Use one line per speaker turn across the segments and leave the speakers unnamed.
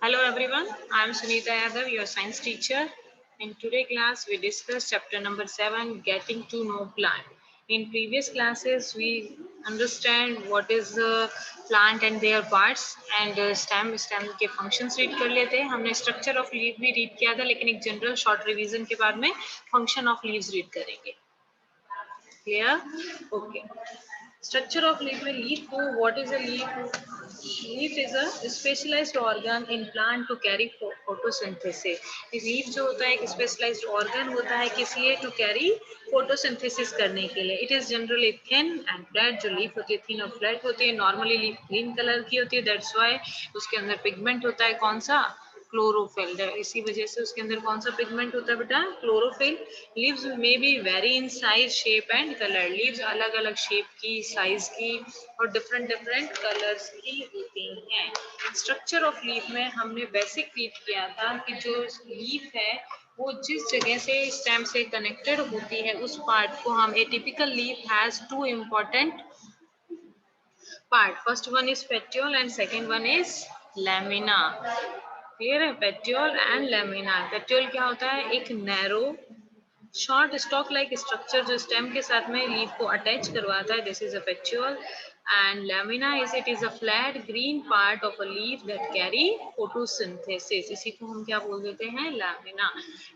Hello everyone, I am Sunita Yadav, your science teacher. In today's class, we discuss chapter number 7, Getting to Know Plant. In previous classes, we understand what is the plant and their parts and stem के functions read कर लेते हैं. हमने structure of leaf भी read किया था, लेकिन एक general short revision के बाद में function of leaves read करेंगे. Clear? Okay. Structure of leaf में leaf को what is a leaf? Leaf is a specialised organ in plant to carry photosynthesis. Leaf जो होता है एक स्पेशलाइज्ड ऑर्गन होता है किसी टू कैरी फोटोसिंथेसिस करने के लिए. It is generally thin and flat. जो लीफ होती है थिन और फ्लैट होती है. नॉर्मली लीफ ग्रीन कलर की होती है. दैट्स व्हाई उसके अंदर पिगमेंट होता है कौन सा? क्लोरोफिल. इसी वजह से उसके अंदर कौन सा पिगमेंट होता है बेटा? क्लोरोफिल. लीव्स में be very in size shape and colour. Leaves अलग अलग शेप की साइज की और डिफरेंट डिफरेंट कलर्स की होती हैं. स्ट्रक्चर ऑफ लीफ में हमने बेसिक रीड किया था कि जो लीफ है वो जिस जगह से स्टेम से कनेक्टेड होती है उस पार्ट को हम a typical leaf has two important part. First one is petiole and second one is lamina. Clear है? Petiole and lamina. पेटियोल क्या होता है? एक narrow short stalk like structure जो स्टेम के साथ में लीफ को अटैच करवाता है. This is a petiole. And lamina is a flat green part of a leaf that carry photosynthesis. इसी को हम क्या बोल देते हैं? लैमिना.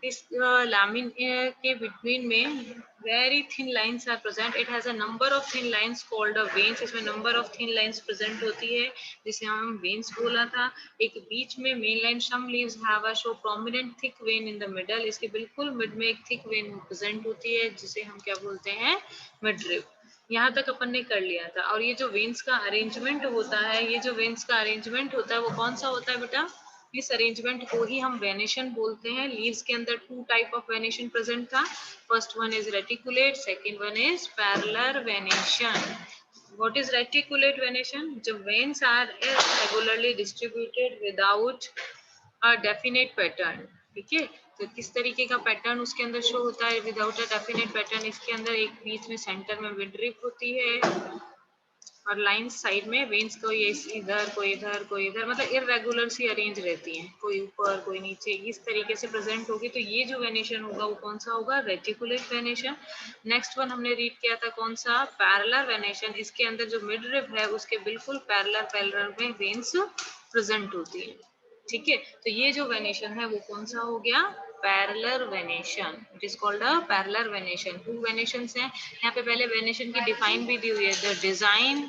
इस लैमिन के बिटवीन में very thin lines are present. It has a number of thin lines called a veins. इसमें number of thin lines present होती है जिसे हम veins बोला था. एक बीच में main line some leaves have a show prominent thick vein in the middle. इसके बिल्कुल मिड में एक thick vein present होती है जिसे हम क्या बोलते हैं? midrib. यहाँ तक अपन ने कर लिया था. और ये जो वेन्स का अरेंजमेंट होता है, ये जो वेन्स का अरेंजमेंट होता है वो कौन सा होता है बेटा? इस अरेंजमेंट को ही हम वेनेशन बोलते हैं. लीव्स के अंदर two type of venation present था. First one is reticulate, second one is parallel venation. What is reticulate venation? जब veins are regularly distributed without a definite pattern. ठीक है, तो किस तरीके का पैटर्न उसके अंदर शो होता है? Without a definite pattern. इसके अंदर एक बीच में सेंटर में मिडरिप होती है और लाइन साइड में वेन्स को ये इधर कोई इधर कोई इधर, मतलब इरेगुलर सी अरेंज रहती हैं, कोई ऊपर कोई नीचे, इस तरीके से प्रेजेंट होगी. तो ये जो वेनेशन होगा वो कौन सा होगा? Reticulate venation. नेक्स्ट वन हमने रीड किया था कौन सा? Parallel venation. इसके अंदर जो मिडरिप है उसके बिल्कुल पैरेलल में वेन्स प्रेजेंट होती है. ठीक है, तो ये जो वेनेशन है वो कौन सा हो गया? Parallel venation. It is called a parallel venation. Two venations हैं यहाँ पे. पहले वेनेशन की डिफाइन भी दी हुई है. The design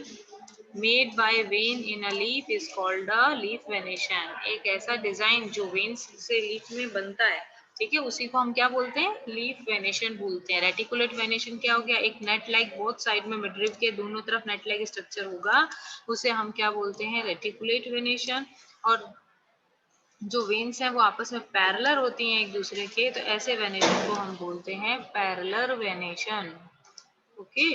made by when in a leaf is called a leaf venation. एक ऐसा डिजाइन जो वेन्स से लीफ में बनता है, ठीक है, उसी को हम क्या बोलते हैं? लीफ वेनेशन बोलते हैं. रेटिकुलेट वेनेशन क्या हो गया? एक नेट लाइक बोथ साइड में मिडरिप के दोनों तरफ नेट लाइक स्ट्रक्चर होगा, उसे हम क्या बोलते हैं? Reticulate venation. और जो वेन्स हैं वो आपस में पैरेलल होती हैं एक दूसरे के, तो ऐसे वेनेशन को हम बोलते हैं parallel venation. Okay,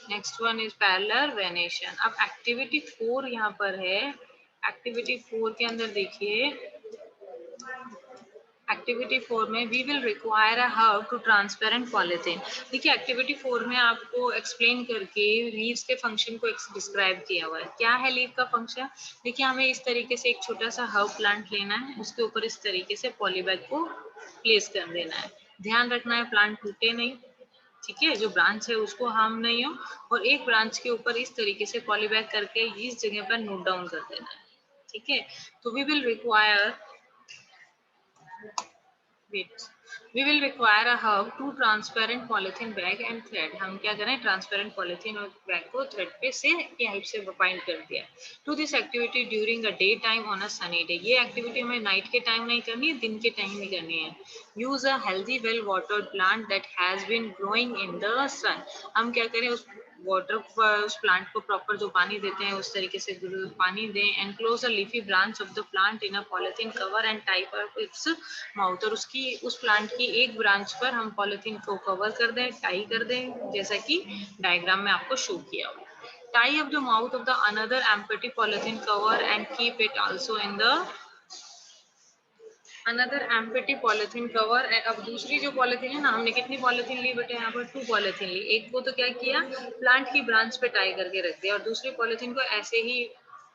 next one is parallel venation. अब एक्टिविटी 4 यहाँ पर है. एक्टिविटी 4 के अंदर देखिए, एक्टिविटी 4 में we will require a hub to transparent polythene. देखिए एक्टिविटी 4 में आपको एक्सप्लेन करके लीव्स के फंक्शन को डिस्क्राइब किया हुआ है. क्या है लीव का फंक्शन? देखिए हमें इस तरीके से एक छोटा सा हब प्लांट लेना है, उसके ऊपर इस तरीके से पॉलीबैग को प्लेस कर देना है. ध्यान रखना है प्लांट टूटे नहीं. ठीक है, जो ब्रांच है उसको हार्म नहीं हो. और एक ब्रांच के ऊपर इस तरीके से पॉलीबैग करके इस जगह पर नोट डाउन कर देना है. ठीक है, तो we will require Wait. We will require a hub, two transparent polythene bag and thread. हम क्या करें? ट्रांसपेरेंट पॉलिथीन और बैग को थ्रेड पे से हेल्प से बाइंड कर दिया. Do this activity during a day time on a sunny day. ये एक्टिविटी हमें नाइट के टाइम नहीं करनी है, दिन के टाइम ही करनी है. Use a healthy well watered plant that has been growing in the sun. हम क्या करें? उस वाटर पर उस प्लांट को प्रॉपर जो पानी देते हैं उस तरीके से पानी दें. Enclose a leafy branch of the plant in a polythene cover and type up its mouth. और उसकी उस प्लांट की एक ब्रांच पर हम पॉलिथीन को कवर कर दें, टाई कर दें, जैसा कि डायग्राम में आपको शो किया हुआ. Tie up the mouth of the another empty polythene cover and keep it also in the another empty polythene cover. अब दूसरी जो पॉलिथीन है ना, हमने कितनी पॉलिथीन ली बेटे? यहाँ पर 2 पॉलिथीन ली. एक को तो क्या किया? प्लांट की ब्रांच पे टाई करके रख दिया और दूसरी पॉलिथीन को ऐसे ही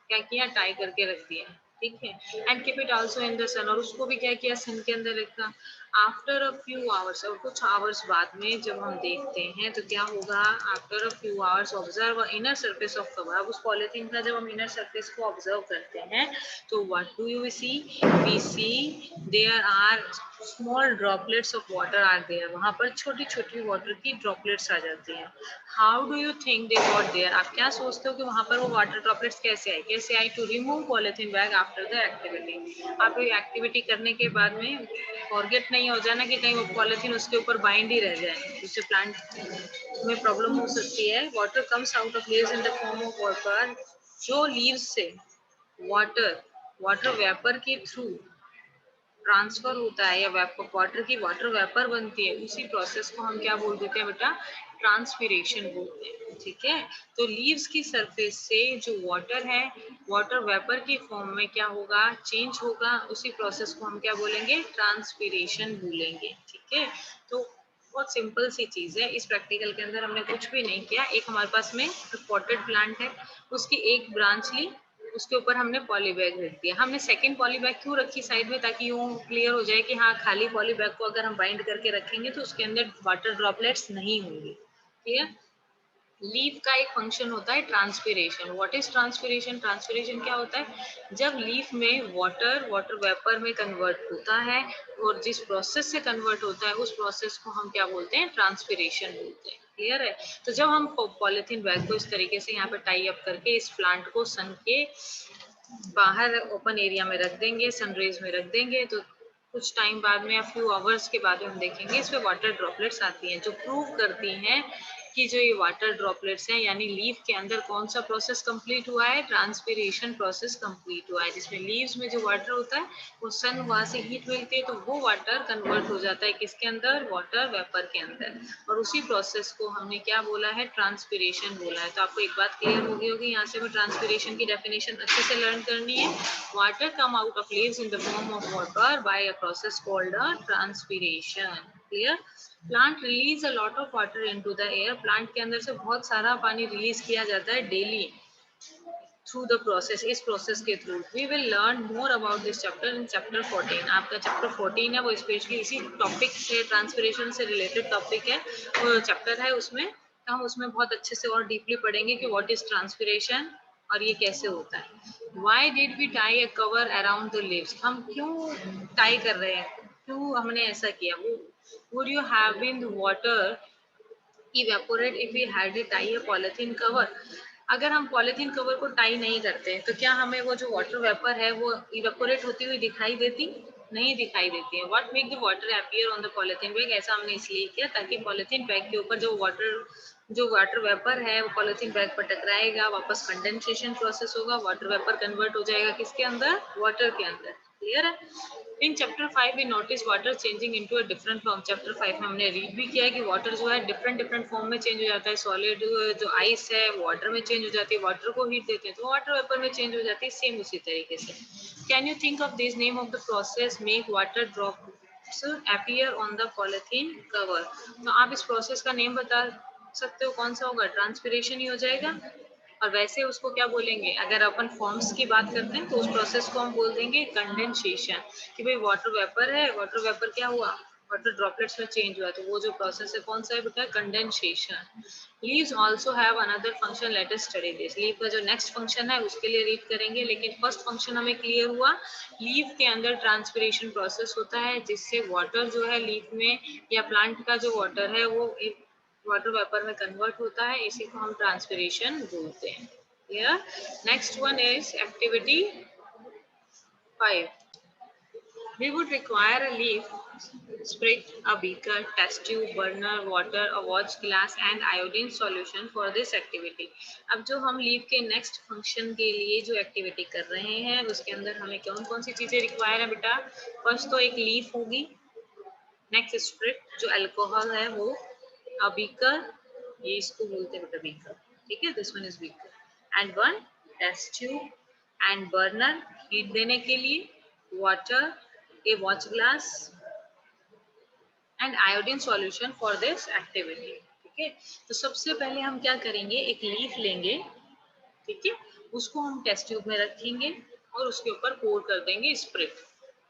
क्या किया? टाई करके रख दिया. ठीक है, and keep it also in the sun, और उसको भी क्या किया, सन के अंदर रखा। आफ्टर अ फ्यू आवर्स, और कुछ आवर्स बाद में जब हम देखते हैं तो क्या होगा, after a few hours observe inner surface of cover. अब उस पॉलिथीन का जब हम इनर सरफेस को ऑब्जर्व करते हैं तो what do you see, we see there are small droplets of water are there, वहां पर छोटी छोटी वाटर की ड्रॉपलेट्स आ जाती हैं। How do you think they got there, आप क्या सोचते हो कि वहां पर वो वाटर ड्रॉपलेट्स कैसे आई, कैसे आई, to remove polythene bag after the activity. आप ये एक्टिविटी करने के बाद में फॉरगेट नहीं हो जाना कि कहीं वो पॉलिथीन उसके ऊपर बाइंड ही रह जाए, उससे प्लांट में प्रॉब्लम हो सकती है। Water comes out of leaves in the form of water, जो लीव्स से वाटर वाटर वेपर के थ्रू ट्रांसफर होता है या वाटर की वाटर वेपर बनती है, उसी प्रोसेस को हम क्या बोल देते हैं बेटा, ट्रांसपीरेशन बोलते हैं। ठीक है, तो लीव्स की सरफेस से जो वाटर है वाटर वेपर की फॉर्म में क्या होगा, चेंज होगा, उसी प्रोसेस को हम क्या बोलेंगे, ट्रांसपीरेशन बोलेंगे। ठीक है, तो बहुत सिंपल सी चीज है, इस प्रैक्टिकल के अंदर हमने कुछ भी नहीं किया। एक हमारे पास में पॉटेड प्लांट है, उसकी एक ब्रांच ली, उसके ऊपर हमने पॉली बैग रख दिया। हमने सेकंड पॉली बैग क्यों रखी साइड में, ताकि यूं क्लियर हो जाए कि हाँ खाली पॉली बैग को अगर हम बाइंड करके रखेंगे तो उसके अंदर वाटर ड्रॉपलेट्स नहीं होंगे। क्लियर। लीफ का एक फंक्शन होता है transpiration. What is transpiration, transpiration क्या होता है, जब लीफ में वाटर वाटर वेपर में कन्वर्ट होता है और जिस प्रोसेस से कन्वर्ट होता है उस प्रोसेस को हम क्या बोलते हैं, ट्रांसपीरेशन बोलते हैं। क्लियर है। तो जब हम पॉलिथीन बैग को इस तरीके से यहाँ पे टाई अप करके इस प्लांट को सन के बाहर ओपन एरिया में रख देंगे, सनरेज में रख देंगे, तो कुछ टाइम बाद में या फ्यू आवर्स के बाद में हम देखेंगे इसमें वाटर ड्रॉपलेट्स आती हैं, जो प्रूव करती हैं कि जो ये वाटर ड्रॉपलेट्स हैं, यानी लीफ के अंदर कौन सा प्रोसेस कंप्लीट हुआ है, ट्रांसपीरेशन प्रोसेस कंप्लीट हुआ है, जिसमें लीव्स में जो वाटर होता है वो सन वहां से हीट मिलती है तो वो वाटर कन्वर्ट हो जाता है किसके अंदर, वाटर वेपर के अंदर, और उसी प्रोसेस को हमने क्या बोला है, ट्रांसपीरेशन बोला है। तो आपको एक बात क्लियर हो गई होगी, यहाँ से हमें ट्रांसपीरेशन की डेफिनेशन अच्छे से लर्न करनी है। Water come out of leaves in the form of water bye a process called a transpiration. Clear. Plant release a lot of water into the air, plant के अंदर से बहुत सारा पानी रिलीज किया जाता है डेली थ्रू द प्रोसेस, इस प्रोसेस के through. We will learn more about this chapter in chapter 14। आपका चैप्टर 14 है वो स्पेशली इसी टॉपिक से, ट्रांसपीरेशन से रिलेटेड टॉपिक है, वो चैप्टर है, उसमें हम उसमें बहुत अच्छे से और डीपली पढ़ेंगे कि व्हाट इज ट्रांसपीरेशन और ये कैसे होता है। Why did we tie a cover around the leaves, हम क्यों टाई कर रहे हैं, क्यों हमने ऐसा किया। वो would you have been the water evaporate if we had a tie a polythene cover, अगर हम पॉलिथीन कवर को टाई नहीं करते तो क्या हमें वो जो वाटर वेपर है वो इवेपोरेट होती हुई दिखाई देती, नहीं दिखाई देती है। What make the water appear on the polythene bag, ऐसा हमने इसलिए किया ताकि पॉलिथीन बैग के ऊपर जो वाटर वेपर है वो पॉलिथीन बैग पर टकराएगा, वापस कंडेंसेशन प्रोसेस होगा, वाटर वेपर कन्वर्ट हो जाएगा किसके अंदर, वाटर के अंदर। क्लियर है। In chapter 5 we notice water changing into a different form, chapter 5 में हमने रीड भी किया है कि वाटर जो है डिफरेंट डिफरेंट फॉर्म में चेंज हो जाता है। सॉलिड जो आइस है वाटर में चेंज हो जाती है, वाटर को हीट देते हैं तो वाटर वेपर में चेंज हो जाती है, सेम उसी तरीके से। Can you think of this name of the process make water drops appear on the polythene cover, तो आप इस प्रोसेस का नेम बता सकते हो, कौन सा होगा, ट्रांसपीरेशन ही हो जाएगा। और वैसे उसको क्या बोलेंगे, अगर अपन फॉर्म्स की बात करते हैं तो उस प्रोसेस को हम बोल देंगे कंडेंसेशन, कि भाई वाटर वेपर है, वाटर वेपर क्या हुआ, वाटर ड्रॉपलेट्स में चेंज हुआ, तो वो जो प्रोसेस है कौन सा है बेटा, condensation. Leaves also have another function, let us study this. Leave का जो नेक्स्ट फंक्शन है उसके लिए रीड करेंगे, लेकिन फर्स्ट फंक्शन हमें क्लियर हुआ। लीव के अंदर ट्रांसपीरेशन प्रोसेस होता है जिससे वाटर जो है लीफ में या प्लांट का जो वाटर है वो वाटर वेपर में कन्वर्ट होता है, इसी को हम ट्रांसपीरेशन बोलते हैं। Clear. Next one is activity 5। We would require a leaf, sprit, a beaker, test tube, burner, water, a watch glass and iodine solution for this activity. अब जो हम लीफ के नेक्स्ट फंक्शन के लिए जो एक्टिविटी कर रहे हैं उसके अंदर हमें कौन कौन सी चीजें रिक्वायर है बेटा, फर्स्ट तो एक लीफ होगी, नेक्स्ट स्प्रिट जो अल्कोहल है वो, अ बीकर, ये इसको बोलते हैं बेटा बीकर, ठीक है, this one is beaker, and one test tube, and burner heat देने के लिए, water, a watch glass and iodine solution for this activity. ठीक है, तो सबसे पहले हम क्या करेंगे, एक लीफ लेंगे, ठीक है, उसको हम टेस्ट ट्यूब में रखेंगे और उसके ऊपर पोर कर देंगे स्प्रिट,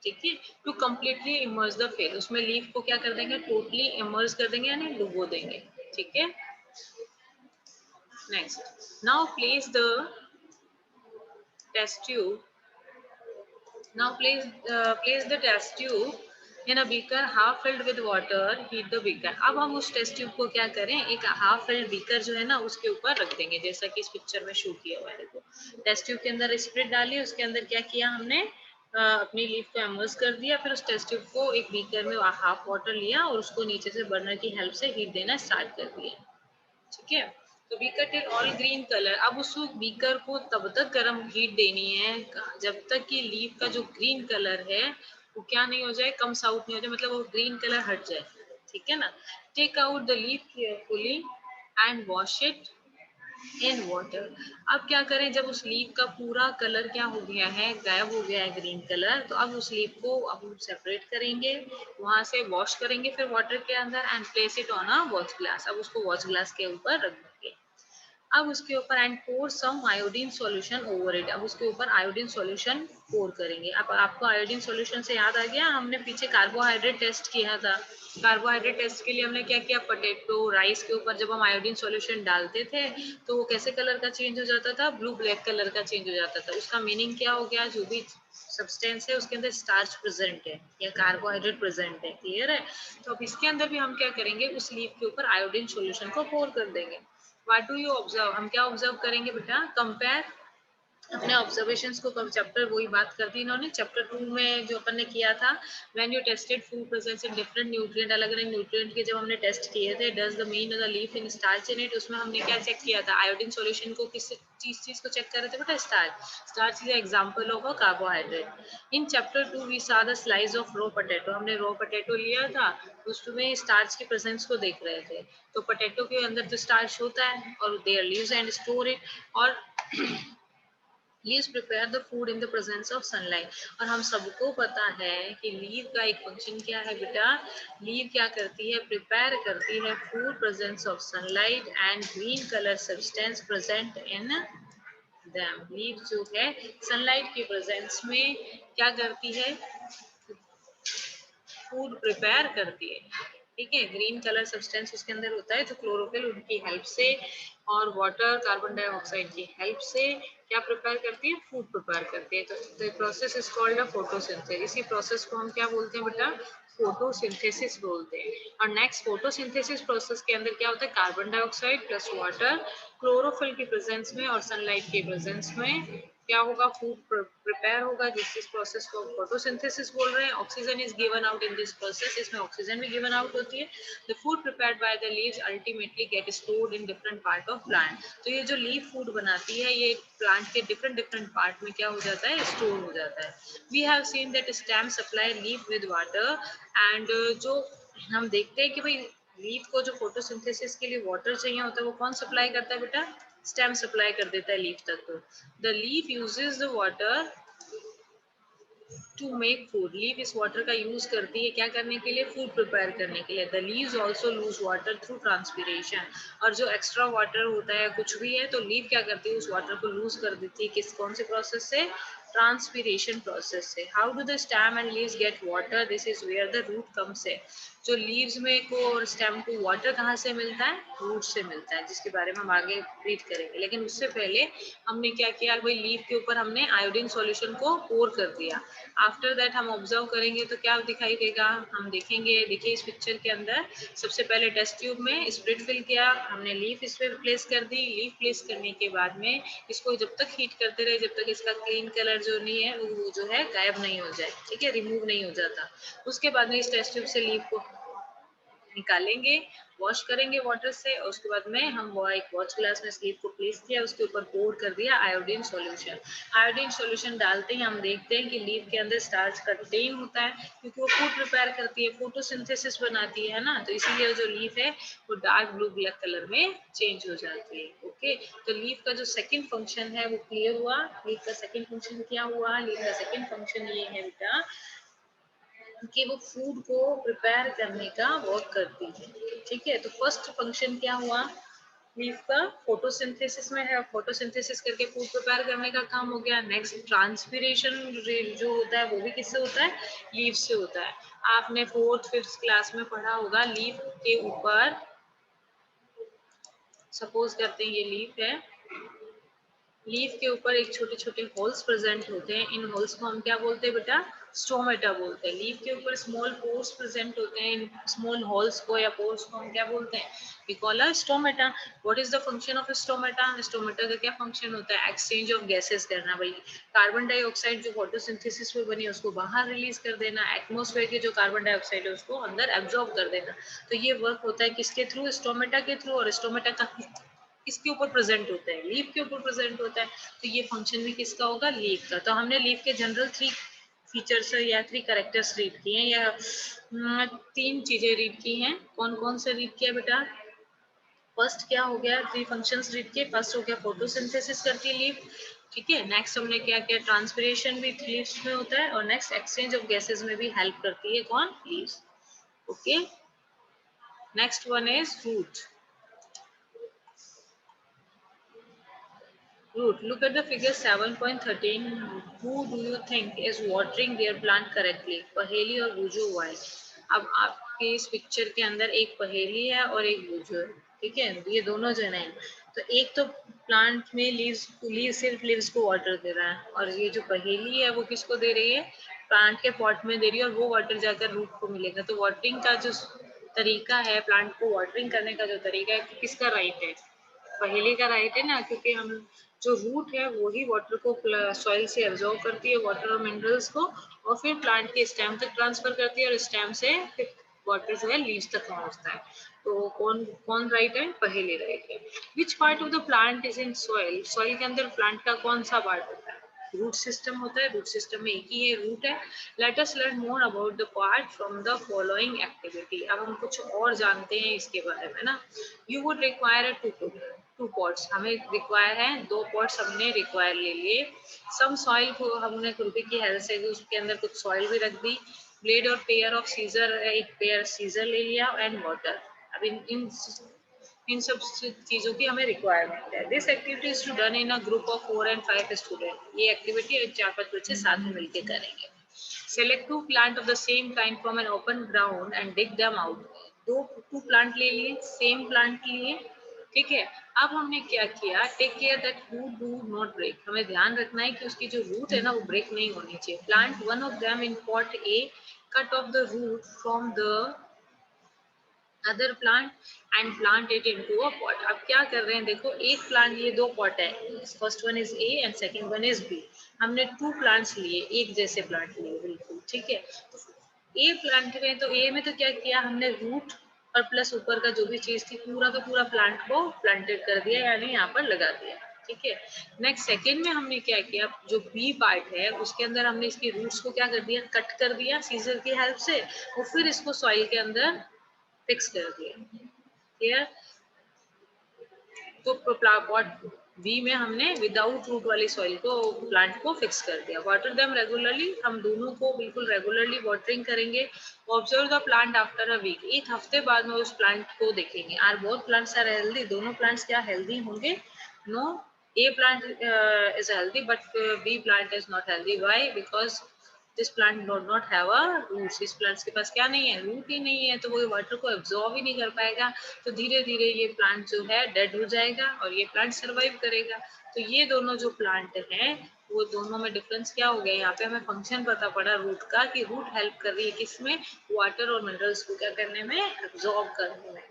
ठीक है। To completely emerge the face, उसमें लीफ को क्या कर देंगे, टोटली इमर्ज कर देंगे यानी डुबो देंगे, ठीक है। Next, now place the test tube, now place the test tube in a beaker half filled with water, heat the beaker। अब हम उस टेस्ट ट्यूब को क्या करें, एक हाफ फिल्ड बीकर जो है ना उसके ऊपर रख देंगे, जैसा कि इस पिक्चर में शो किया हुआ है। देखो टेस्ट ट्यूब के अंदर स्प्रिट डाली, उसके अंदर क्या किया हमने, अपनी लीफ को इमर्स कर दिया, फिर उस टेस्ट ट्यूब को एक बीकर में हाफ वाटर लिया और उसको नीचे से बर्नर की हेल्प से हीट देना स्टार्ट कर दिया, ठीक है। तो beaker till all green colour, अब उस बीकर को तब तक गर्म हीट देनी है जब तक कि लीफ का जो ग्रीन कलर है वो क्या नहीं हो जाए, कम्स आउट नहीं हो जाए, मतलब वो ग्रीन कलर हट जाए, ठीक है ना। Take out the leaf carefully and wash it in water. अब क्या करें, जब उस लीफ का पूरा कलर क्या हो गया है, गायब हो गया है ग्रीन कलर, तो अब उस लीफ को अब हम सेपरेट करेंगे, वहां से वॉश करेंगे फिर वाटर के अंदर and place it on a watch glass. अब उसको वॉच ग्लास के ऊपर रख देंगे। अब उसके ऊपर and pour some iodine solution over it, अब उसके ऊपर आयोडीन सॉल्यूशन पोर करेंगे। अब आपको आयोडीन सॉल्यूशन से याद आ गया, हमने पीछे कार्बोहाइड्रेट टेस्ट किया था। कार्बोहाइड्रेट टेस्ट के लिए हमने क्या किया, पोटैटो राइस के ऊपर जब हम आयोडीन सॉल्यूशन डालते थे तो वो कैसे कलर का चेंज हो जाता था, ब्लू ब्लैक कलर का चेंज हो जाता था। उसका मीनिंग क्या हो गया, जो भी सब्सटेंस है उसके अंदर स्टार्च प्रेजेंट है या कार्बोहाइड्रेट प्रेजेंट है, क्लियर है। तो अब इसके अंदर भी हम क्या करेंगे, उस लीफ के ऊपर आयोडीन सॉल्यूशन को पोर कर देंगे। व्हाट डू यू ऑब्जर्व, हम क्या ऑब्जर्व करेंगे बेटा, कंपेयर अपने ऑब्जर्वेशंस को। कब चैप्टर वही बात कर दी इन्होंने, चैप्टर 2 में जो अपन ने किया था, when you tested food presence in different nutrient, अलग अलग न्यूट्रिएंट के जब हमने टेस्ट किए थे, does the mean the leaf in starch in it, उसमें हमने क्या चेक किया था, आयोडीन सॉल्यूशन को किस चीज को चेक कर रहे थे बेटा, starch. Starch is example of a carbohydrate. In chapter 2 we saw the slice of raw potato, हमने रो पोटैटो लिया था, उसमें स्टार्च के प्रेजेंस को देख रहे थे। तो पोटैटो के अंदर तो स्टार्च होता है और their leaves and store it, और leaves prepare the food in the presence of sunlight. और हम सबको पता है कि लीव का एक फंक्शन क्या है बेटा, लीव क्या करती है, प्रिपेयर करती है food presence of sunlight and green colour substance present in them. Leave जो है सनलाइट की प्रेजेंस में क्या करती है, फूड प्रिपेयर करती है, ठीक है। ग्रीन कलर सब्सटेंस उसके अंदर होता है जो क्लोरोफिल उनकी हेल्प से और वाटर कार्बन डाइऑक्साइड की हेल्प से क्या प्रिपेयर करती है, फूड प्रिपेयर करती है। तो the process is called a photosynthesis. इसी प्रोसेस को हम क्या बोलते हैं बेटा, फोटोसिंथेसिस बोलते हैं। और नेक्स्ट फोटोसिंथेसिस प्रोसेस के अंदर क्या होता है, carbon dioxide plus water chlorophyll की प्रेजेंस में और सनलाइट के प्रेजेंस में क्या होगा, फूड प्रिपेयर होगा, जिस प्रोसेस को फोटोसिंथेसिस बोल रहे हैं। Oxygen is given out in this process, इसमें ऑक्सीजन भी गिवन आउट होती है। The food prepared by the leaves ultimately get stored in different part of plant. तो ये जो लीव फूड बनाती है ये प्लांट के डिफरेंट डिफरेंट पार्ट में क्या हो जाता है, स्टोर हो जाता है। We have seen that stem supply leave with water and जो हम देखते हैं कि भाई लीव को जो फोटोसिंथेसिस के लिए वाटर चाहिए होता है वो कौन सप्लाई करता है बेटा, स्टेम सप्लाई कर देता है लीफ तक। तो the leaf uses the water to make food, leaf इस वाटर का यूज करती है क्या करने के लिए, फूड प्रिपेयर करने के लिए। The leaves also loose water through transpiration, और जो एक्स्ट्रा वाटर होता है कुछ भी है तो लीफ क्या करती है, उस वाटर को लूज कर देती है, किस कौन से प्रोसेस से, ट्रांसपीरेशन प्रोसेस से। How do the stem and leaves get water, this is where the root comes है। जो लीव्स में को और स्टेम को वाटर कहाँ से मिलता है, रूट से मिलता है, जिसके बारे में हम आगे रीड करेंगे। लेकिन उससे पहले हमने क्या किया, भाई लीव के ऊपर हमने आयोडीन सॉल्यूशन को पोर कर दिया। आफ्टर दैट हम ऑब्जर्व करेंगे तो क्या दिखाई देगा, हम देखेंगे, देखिए इस पिक्चर के अंदर सबसे पहले टेस्ट ट्यूब में स्प्रिट फिल किया हमने, लीफ इस पे प्लेस कर दी। लीफ प्लेस करने के बाद में इसको जब तक हीट करते रहे जब तक इसका ग्रीन कलर जो नहीं है वो जो है गायब नहीं हो जाए, ठीक है, रिमूव नहीं हो जाता। उसके बाद में इस टेस्ट ट्यूब से लीफ को निकालेंगे, वॉश करेंगे वाटर से, और उसके बाद में हम वो एक वॉच ग्लास में स्लीव को प्लेस किया, उसके ऊपर पोर कर दिया आयोडीन सॉल्यूशन। आयोडीन सॉल्यूशन डालते ही हम देखते हैं कि लीव के अंदर स्टार्च कंटेन होता है, क्योंकि वो फूड प्रिपेयर करती है, फोटोसिंथेसिस बनाती है ना, तो इसीलिए जो लीफ है वो डार्क ब्लू ब्लैक कलर में चेंज हो जाती है। ओके, तो लीफ का जो सेकंड फंक्शन है वो क्लियर हुआ। लीफ का सेकंड फंक्शन क्या हुआ, लीफ का सेकंड फंक्शन ये है बेटा कि वो फूड को प्रिपेयर करने का वर्क करती है, ठीक है। तो फर्स्ट फंक्शन क्या हुआ, लीफ का फोटोसिंथेसिस में है, फोटोसिंथेसिस करके फूड प्रिपेयर करने का काम हो गया। नेक्स्ट ट्रांसपिरेशन जो होता है वो भी किससे होता है, लीफ से होता है। आपने फोर्थ फिफ्थ क्लास में पढ़ा होगा लीफ के ऊपर, सपोज करते हैं ये लीफ है, लीफ के ऊपर एक छोटे छोटे होल्स प्रेजेंट होते हैं, इन होल्स को हम क्या बोलते हैं बेटा, स्टोमेटा बोलते हैं। लीफ के ऊपर स्मॉल पोर्स प्रेजेंट होते हैं, इन स्मॉल होल्स को या पोर्स को हम क्या बोलते हैं, we call a stomata. What is the function of stomata, stomata का क्या फंक्शन होता है, एक्सचेंज ऑफ गैसेस करना भाई। कार्बन डाइऑक्साइड जो फोटोसिंथेसिस में बनी है उसको बाहर रिलीज कर देना, एटमॉस्फेयर के जो कार्बन डाइऑक्साइड है उसको अंदर एब्जॉर्ब कर देना। तो ये वर्क होता है किसके थ्रू, स्टोमेटा के थ्रू। और स्टोमेटा का किसके ऊपर प्रेजेंट होता है, लीफ के ऊपर प्रेजेंट होता है। तो ये फंक्शन भी किसका होगा, लीफ का। तो हमने लीफ के जनरल थ्री फीचर्स या थ्री कैरेक्टर्स रीड किए हैं, या तीन चीजें रीड की हैं। कौन कौन से रीड किया बेटा, फर्स्ट क्या हो गया, थ्री फंक्शंस रीड किए। फर्स्ट हो गया फोटोसिंथेसिस करती है लीफ, ठीक है। नेक्स्ट हमने क्या किया, ट्रांसपिरेशन भी लीव्स में होता है, और नेक्स्ट एक्सचेंज ऑफ गैसेस में भी हेल्प करती है कौन, leaves. Okay, next one is root. Root. Look at the figure 7.13. Who do you think is watering their plant correctly? पहेली और बुझो हुआ है। अब आपके इस पिक्चर के अंदर एक पहेली है और एक बुझो है, ठीक है। ये दोनों जने हैं। तो एक तो प्लांट में लीव्स सिर्फ लीव्स को वाटर दे रहा है, और ये जो पहेली है वो किसको दे रही है, प्लांट के पॉट में दे रही है, और वो वाटर जाकर रूट को मिलेगा। तो वाटरिंग का जो तरीका है, प्लांट को वाटरिंग करने का जो तरीका है, किसका राइट है, पहेली का राइट है ना। क्योंकि हम जो रूट है वही वाटर को सॉइल से एब्जॉर्ब करती है, वाटर और मिनरल्स को, और फिर प्लांट के स्टेम तक ट्रांसफर करती है, और स्टेम से फिर वाटर जो है लीव्स तक पहुंचता है। तो कौन कौन राइट है, पहेली राइट है। Which part of the plant is in soil, soil के अंदर प्लांट का कौन सा पार्ट होता है, रूट सिस्टम होता है। रूट सिस्टम में एक ही है, रूट है। Let us learn more about the part from the following activity. अब हम कुछ और जानते हैं इसके बारे में ना। You would require two pots, हमें रिक्वायर है दो पॉट्स, हमने रिक्वायर ले लिए। सम सॉइल को हमने खुरपी की हेल्प से उसके अंदर कुछ सॉइल भी रख दी। ब्लेड और पेयर ऑफ सीजर, एक पेयर सीजर ले लिया, एंड वाटर। अब इन सब चीजों की हमें रिक्वायरमेंट है। This activity is to done in a group of 4 and 5 student. ये एक्टिविटी 4-5 बच्चे साथ में मिलकर करेंगे। Select two plant of the same kind from an open ground and dig them out. Two plant ले लिए, सेम प्लांट लिए, ठीक है। अब हमने क्या किया, take care that root do not break. हमें ध्यान रखना है कि उसकी जो रूट है ना वो ब्रेक नहीं होनी चाहिए। Plant one of them in pot A, cut off the root from the other plant and plant it into a pot. अब क्या कर रहे हैं, देखो एक प्लांट, ये दो पॉट है, first one is A and second one is B. हमने टू प्लांट्स लिए, एक जैसे प्लांट लिए बिल्कुल, ठीक है। तो ए प्लांट में, तो ए में तो क्या किया हमने, रूट और प्लस ऊपर का जो भी चीज थी पूरा का पूरा प्लांट को प्लांटेड कर दिया, यानी यहाँ पर लगा दिया, ठीक है। नेक्स्ट सेकेंड में हमने क्या किया, जो बी पार्ट है उसके अंदर हमने इसकी रूट्स को क्या कर दिया, कट कर दिया सीजर की हेल्प से, और फिर इसको सॉइल के अंदर फिक्स कर दिया, क्लियर। तो पॉट बी में हमने विदाउट रूट वाली सॉइल को, प्लांट को फिक्स कर दिया। वाटर देम रेगुलरली, हम दोनों को बिल्कुल रेगुलरली वाटरिंग करेंगे। Observe the plant after a week, एक हफ्ते बाद में उस प्लांट को देखेंगे। Are both plants are healthy, दोनों प्लांट्स क्या हेल्दी होंगे, no. A plant is healthy but B plant is not healthy, why, because this plant don't not have a roots. इस प्लांट्स के पास क्या नहीं है, रूट ही नहीं है, तो वो वाटर को एब्जॉर्ब ही नहीं कर पाएगा। तो धीरे धीरे ये प्लांट जो है डेड हो जाएगा और ये प्लांट सरवाइव करेगा। तो ये दोनों जो प्लांट हैं वो दोनों में डिफरेंस क्या हो गया, यहाँ पे हमें फंक्शन पता पड़ा रूट का, कि रूट हेल्प कर रही है किसमें, वाटर और मिनरल्स को क्या करने में, एब्जॉर्ब करने में।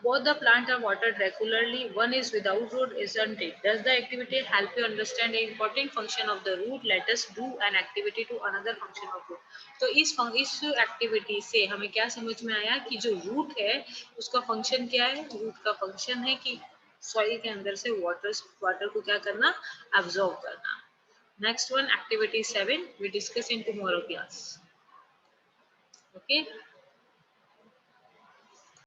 Both the plant are watered regularly. One is without root, isn't it? Does the activity help you understand the important function of the root? Let us do an activity to another function of root. तो इस activity से हमें क्या समझ में आया कि जो रूट है उसका फंक्शन क्या है। रूट का फंक्शन है कि सॉइल के अंदर से वाटर को क्या करना, एब्जॉर्ब करना। Next one, activity 7 we discuss in tomorrow class. Okay.